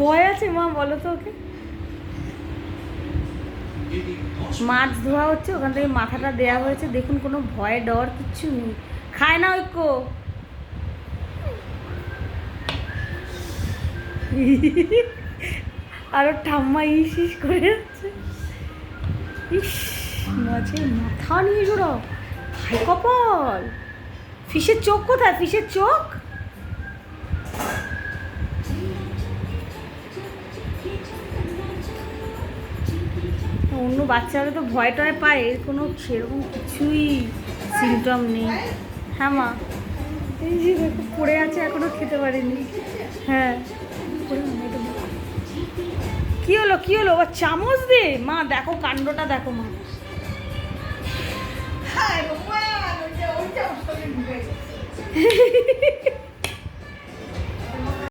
ভয় আছে মা, বলো তো ওকে। মাছ ধোয়া হচ্ছে, ওখান থেকে মাথাটা দেয়া হয়েছে, দেখুন কোনো ভয় ডর কিচ্ছু নেই। খায় না ঐক্য। আরো ঠাম্মা ইস ইস করে যাচ্ছে। ইস, মাছের মাথা নিয়ে জোড়াও, হাই কপাল। ফিশের চোখ কোথায়, ফিশের চোখ? অন্য বাচ্চারা তো ভয় টয় পায়, এর কোনো সেরকম কিছুই সিমটম নেই। হ্যাঁ মা, এই যে দেখো পড়ে আছে, এখনো খেতে পারিনি। হ্যাঁ, কি হলো কি হলো? ও চামচ দে মা, দেখো কাণ্ডটা দেখো মা।